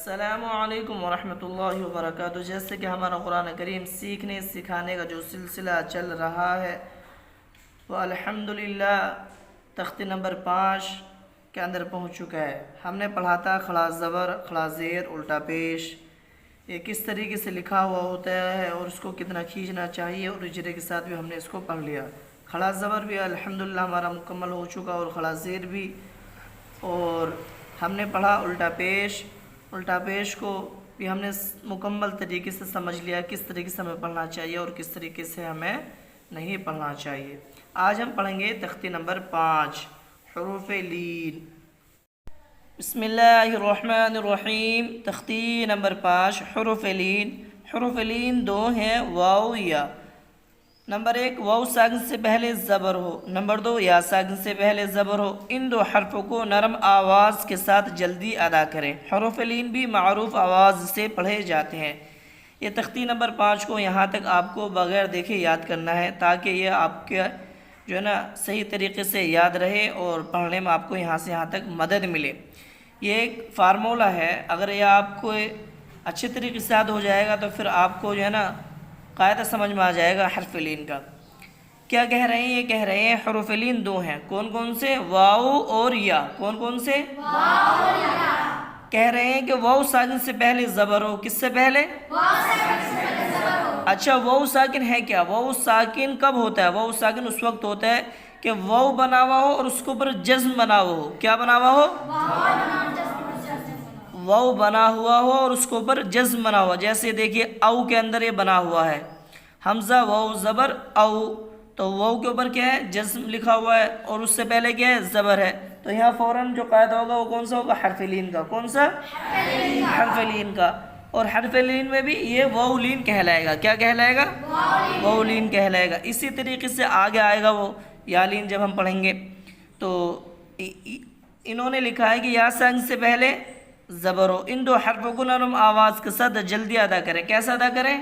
السلام علیکم ورحمۃ اللہ وبرکاتہ۔ جیسے کہ ہمارا قرآن کریم سیکھنے سکھانے کا جو سلسلہ چل رہا ہے وہ الحمدللہ تختی نمبر 5 کے اندر پہنچ چکا ہے۔ ہم نے پڑھا تھا خلا زبر، خلا زیر، الٹا پیش، یہ کس طریقے سے لکھا ہوا ہوتا ہے اور اس کو کتنا کھینچنا چاہیے، اور اجرے کے ساتھ بھی ہم نے اس کو پڑھ لیا۔ خلا زبر بھی الحمدللہ ہمارا مکمل ہو چکا اور خلا زیر بھی، اور ہم نے پڑھا الٹا پیش۔ الٹا پیش کو بھی ہم نے مکمل طریقے سے سمجھ لیا کس طریقے سے ہمیں پڑھنا چاہیے اور کس طریقے سے ہمیں نہیں پڑھنا چاہیے۔ آج ہم پڑھیں گے تختی نمبر 5 حروف لین۔ بسم اللہ الرحمن الرحیم۔ تختی نمبر 5 حروف لین۔ حروف لین دو ہیں، واو یا۔ نمبر 1 واو ساکن سے پہلے زبر ہو، نمبر 2 یا ساکن سے پہلے زبر ہو۔ ان دو حرفوں کو نرم آواز کے ساتھ جلدی ادا کریں۔ حروف لین بھی معروف آواز سے پڑھے جاتے ہیں۔ یہ تختی نمبر 5 کو یہاں تک آپ کو بغیر دیکھے یاد کرنا ہے تاکہ یہ آپ کے جو ہے نا صحیح طریقے سے یاد رہے اور پڑھنے میں آپ کو یہاں سے یہاں تک مدد ملے۔ یہ ایک فارمولہ ہے، اگر یہ آپ کو اچھے طریقے سے یاد ہو جائے گا تو پھر آپ کو جو ہے نا قاعدہ سمجھ میں آ جائے گا حرف لین کا۔ کیا کہہ رہے ہیں؟ یہ کہہ رہے ہیں حروف لین دو ہیں، کون کون سے؟ واو اور یا۔ کون کون سے؟ واو اور یا۔ کہہ رہے ہیں کہ واو ساکن سے پہلے زبر ہو۔ کس سے پہلے؟ واو ساکن سے پہلے زبر ہو۔ اچھا، واو ساکن ہے کیا؟ واو ساکن کب ہوتا ہے؟ واو ساکن اس وقت ہوتا ہے کہ واو بنا ہوا ہو اور اس کے اوپر جزم بنا ہوا ہو۔ کیا بنا ہوا ہو؟ واو بنا ہوا ہو اور اس کے اوپر جزم بنا ہوا۔ جیسے دیکھیے او کے اندر یہ بنا ہوا ہے، حمزہ واو زبر او، تو واو کے اوپر کیا ہے؟ جزم لکھا ہوا ہے، اور اس سے پہلے کیا ہے؟ زبر ہے۔ تو یہاں فوراً جو قاعدہ ہوگا وہ کون سا ہوگا؟ حرف لین کا۔ کون سا؟ حرف لین کا۔ اور حرف لین میں بھی یہ واو لین کہلائے گا۔ کیا کہلائے گا؟ واو لین کہلائے گا۔ اسی طریقے سے آگے آئے گا وہ یا لین جب ہم پڑھیں گے۔ تو انہوں نے لکھا ہے کہ یا ساکن سے پہلے زبر ہو، ان دو حرفوں کو نرم آواز کے ساتھ جلدی ادا کریں۔ کیسا ادا کریں؟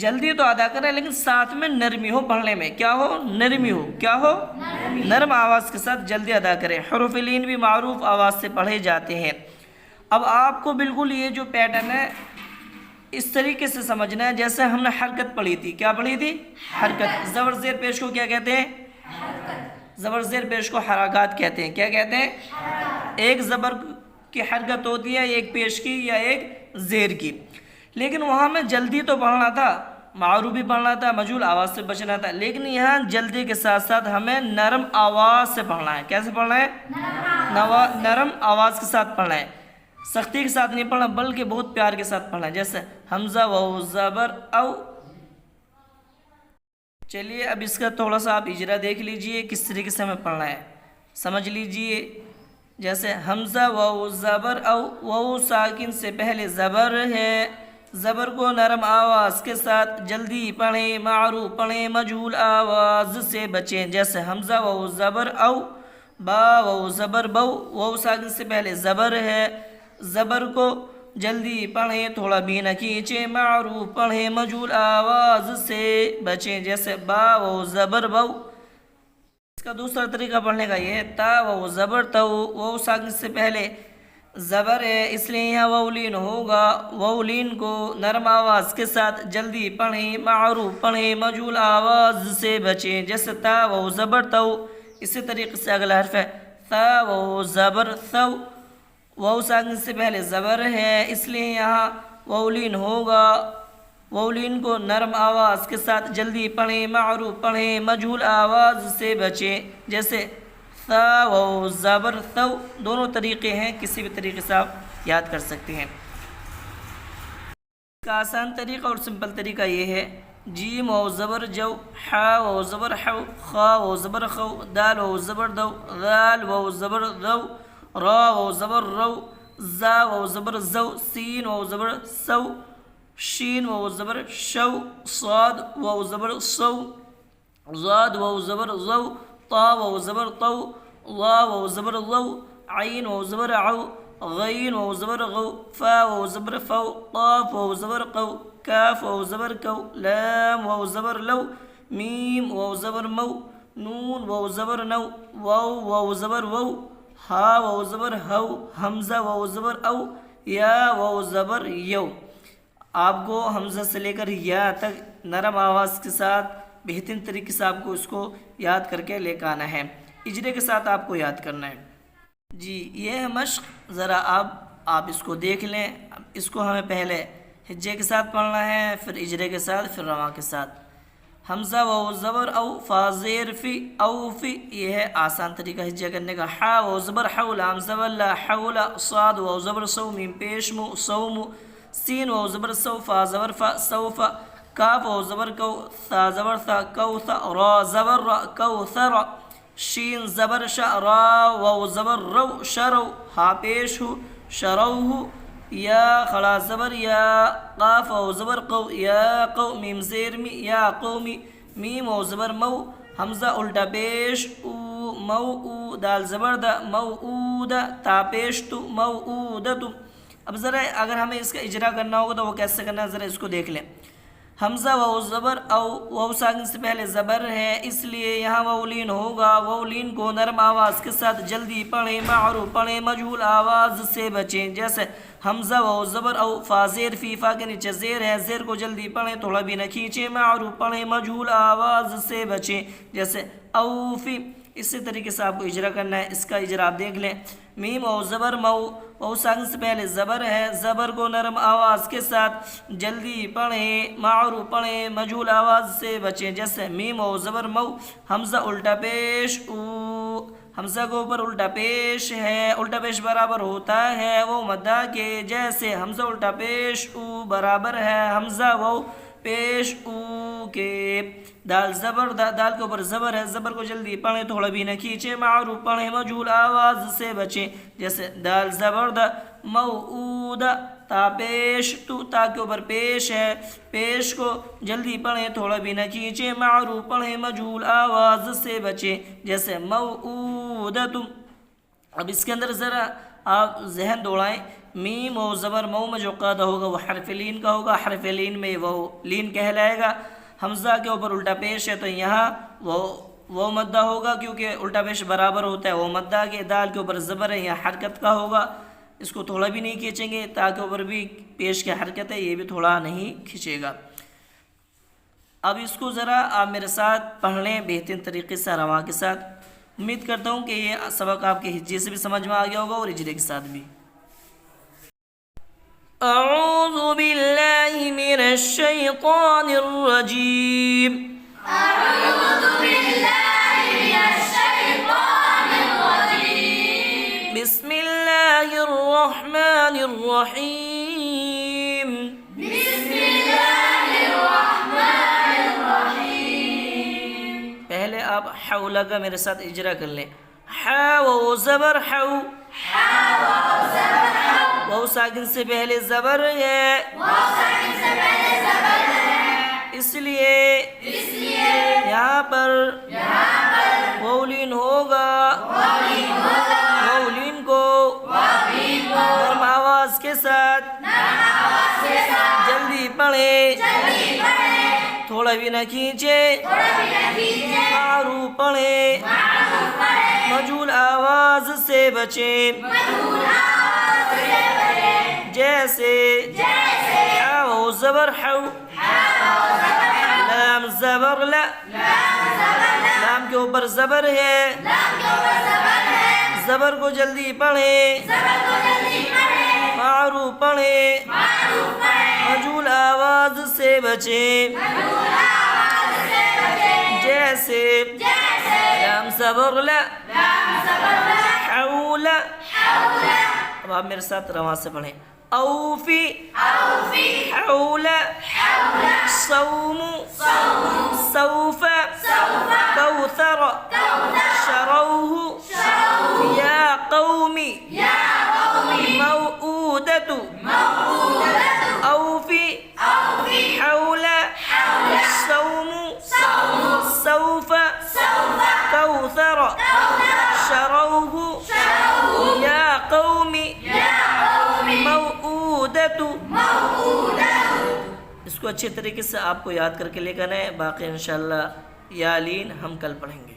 جلدی تو ادا کریں لیکن ساتھ میں نرمی ہو پڑھنے میں۔ کیا ہو؟ نرمی ہو۔ کیا ہو؟ نرم آواز کے ساتھ جلدی ادا کریں۔ حروف لین بھی معروف آواز سے پڑھے جاتے ہیں۔ اب آپ کو بالکل یہ جو پیٹرن ہے اس طریقے سے سمجھنا ہے جیسے ہم نے حرکت پڑھی تھی۔ کیا پڑھی تھی؟ حرکت۔ زبر زیر پیش کو کیا کہتے ہیں؟ زبر زیر پیش کو حرکات کہتے ہیں۔ کیا کہتے ہیں؟ ایک زبر کی حرکت ہوتی ہے، ایک پیش کی یا ایک زیر کی، لیکن وہاں میں جلدی تو پڑھنا تھا، معروف بھی پڑھنا تھا، مجہول آواز سے بچنا تھا، لیکن یہاں جلدی کے ساتھ ساتھ ہمیں نرم آواز سے پڑھنا ہے۔ کیسے پڑھنا ہے؟ نرم آواز کے ساتھ پڑھنا ہے، سختی کے ساتھ نہیں پڑھنا بلکہ بہت پیار کے ساتھ پڑھنا ہے۔ جیسے حمزہ واو زبر او۔ چلیے اب اس کا تھوڑا سا آپ اجرا دیکھ لیجئے کس طریقے سے ہمیں پڑھنا ہے، سمجھ لیجئے۔ جیسے حمزہ واو زبر او، واو ساکن سے پہلے زبر ہے، زبر کو نرم آواز کے ساتھ جلدی پڑھیں، معروف پڑھیں، مجہول آواز سے بچیں۔ جیسے حمزہ واو زبر او، با واو زبر بو، واو ساکن سے پہلے زبر ہے، زبر کو جلدی پڑھیں، تھوڑا بھی نہ کھینچیں، معروف پڑھیں، مجہول آواز سے بچیں۔ جیسے با واو زبر بو۔ اس کا دوسرا طریقہ پڑھنے کا یہ ہے تا واو زبر تو، واو ساکن سے پہلے زبر ہے اس لیے یہاں واو لین ہوگا، واو لین کو نرم آواز کے ساتھ جلدی پڑھیں، معروف پڑھیں، مجہول آواز سے بچیں۔ جیسے تا واو زبر تو۔ اسی طریقے سے اگلا حرف ہے تا واو زبر ثو، واو ساکن سے پہلے زبر ہے اس لیے یہاں واو لین ہوگا، واو لین کو نرم آواز کے ساتھ جلدی پڑھیں، معروف پڑھیں، مجہول آواز سے بچیں۔ جیسے ثا واو زبر ثو۔ دونوں طریقے ہیں، کسی بھی طریقے سے آپ یاد کر سکتے ہیں۔ اس کا آسان طریقہ اور سمپل طریقہ یہ ہے جیم واو زبر جو، حا واو زبر حو، خا واو زبر خو، دال واو زبر دو، غال واو زبر ذو، را واو زبر رو، زا واو زبر زو، سین واو زبر سو، شین واو زبر شو، صاد واو زبر صو، ضاد واو زبر ضو، طا واو زبر طو، وا واو زبر ضو، عین واو زبر عو، غین واو زبر غو، فا واو زبر فو، قاف واو زبر قو، کاف واو زبر کو، لام واو زبر لو، میم واو زبر مو، نون واو زبر نو، واو واو زبر وو، ہا واو زبر ہو، حمزہ واو زبر او، یا واو زبر یو. آپ کو حمزہ سے لے کر یا تک نرم آواز کے ساتھ بہترین طریقے سے آپ کو اس کو یاد کر کے لے کے آنا ہے. اجرے کے ساتھ آپ کو یاد کرنا ہے. جی یہ ہے مشق. ذرا آپ اس کو دیکھ لیں. اس کو ہمیں پہلے ہجے کے ساتھ پڑھنا ہے، پھر اجرے کے ساتھ، پھر رواں کے ساتھ. حمزہ واو زبر او فا زیر فی او فی، یہ ہے آسان طریقہ ہجے کرنے کا. حا واو زبر حول لام زبر لا حول. صاد واو زبر سو میم پیش مو سوم. سین واو زبر سو فا زبر فا سوف. کاف واو زبر کو ثا زبر ثا کو ثا. را زبر را کو ثر. شین زبر شا را واو زبر رو شرو. ہا پیش ہو شروہ. یا خلا زبر یا قاف واو زبر قو یا قو. میم زیر می یا قومی. میم واو زبر مو. حمزہ الٹا پیش او مو او. دال زبر دا مو او دا. تا پیش تو مو او دا تو. اب ذرا اگر ہمیں اس کا اجرا کرنا ہوگا تو وہ کیسے کرنا ہے ذرا اس کو دیکھ لیں. حمزہ واو زبر او واو ساکن سے پہلے زبر ہے، اس لیے یہاں واو لین ہوگا. واو لین کو نرم آواز کے ساتھ جلدی پڑھیں، معروف پڑھیں، مجہول آواز سے بچیں. جیسے حمزہ واو زبر او فا زیر فی، فا کے نیچے زیر ہے، زیر کو جلدی پڑھیں، تھوڑا بھی نہ کھینچیں، معروف پڑھیں، مجہول آواز سے بچیں. جیسے او فی. اسی طریقے سے آپ کو اجرا کرنا ہے. اس کا اجرا آپ دیکھ لیں. میم واو زبر مو، واو ساکن سے پہلے زبر ہے، زبر کو نرم آواز کے ساتھ جلدی پڑھیں، معروف پڑھیں، مجہول آواز سے بچیں. جیسے میم واو زبر مو. حمزہ الٹا پیش او، حمزہ کو اوپر الٹا پیش ہے، الٹا پیش برابر ہوتا ہے وہ مدہ کے. جیسے حمزہ الٹا پیش او برابر ہے حمزہ واو پیش او کے. دال زبر دا، دال کے اوپر زبر ہے، زبر کو جلدی پڑھیں، تھوڑا بھی نہ کھینچیں، معروف پڑھیں، مجہول آواز سے بچیں. جیسے دال زبر دا موعودہ. تا پیش تو، تا کے اوپر پیش ہے، پیش کو جلدی پڑھیں، تھوڑا بھی نہ کھینچیں، معروف پڑھیں، مجہول آواز سے بچیں. جیسے موعودہ تم. اب اس کے اندر ذرا آپ ذہن دوڑائیں. میم و زبر مو میں جو قاعدہ ہوگا وہ حرف لین کا ہوگا. حرف لین میں وہ لین کہلائے گا. حمزہ کے اوپر الٹا پیش ہے تو یہاں وہ مدہ ہوگا، کیونکہ الٹا پیش برابر ہوتا ہے وہ مدہ کے. دال کے اوپر زبر ہے، یہاں حرکت کا ہوگا، اس کو تھوڑا بھی نہیں کھینچیں گے. تا کے اوپر بھی پیش کی حرکت ہے، یہ بھی تھوڑا نہیں کھینچے گا. اب اس کو ذرا آپ میرے ساتھ پڑھ لیں بہترین طریقے سے رواں کے ساتھ. امید کرتا ہوں کہ یہ سبق آپ کے ہجے سے بھی سمجھ میں آ گیا ہوگا اور اجرے کے ساتھ بھی. اعوذ باللہ من الشیطان الرجیم. اعوذ باللہ من الشیطان الرجیم. بسم اللہ الرحمن الرحیم. بسم اللہ الرحمن الرحیم. پہلے آپ حول کا میرے ساتھ اجرا کر لیں. حا و زبر حو. حا واو زبر حو. واو ساکن سے پہلے زبر ہے، واو ساکن سے پہلے زبر ہے، اس لیے یہاں پر واو لین ہوگا. واو لین کو نرم آواز کے ساتھ جلدی پڑھیں، تھوڑا بھی نہ کھینچیں، معروف پڑھیں، مجہول آواز سے بچیں. جیسے حا واو زبر حو. لام زبر لا، لام کے اوپر زبر ہے، زبر کو جلدی پڑھیں، معروف پڑھیں، مجہول آواز سے بچیں. جیسے لام زبر لا حول. اب آپ میرے ساتھ رواں سے پڑھیں. اوفی حول صوم سوف کوثر شروه یا قوم موعودة. اوفی حول صوم سوف کوثر شروه یا قوم موعودة. اس کو اچھے طریقے سے آپ کو یاد کر کے لے کر آئے. باقی انشاءاللہ یا لین ہم کل پڑھیں گے.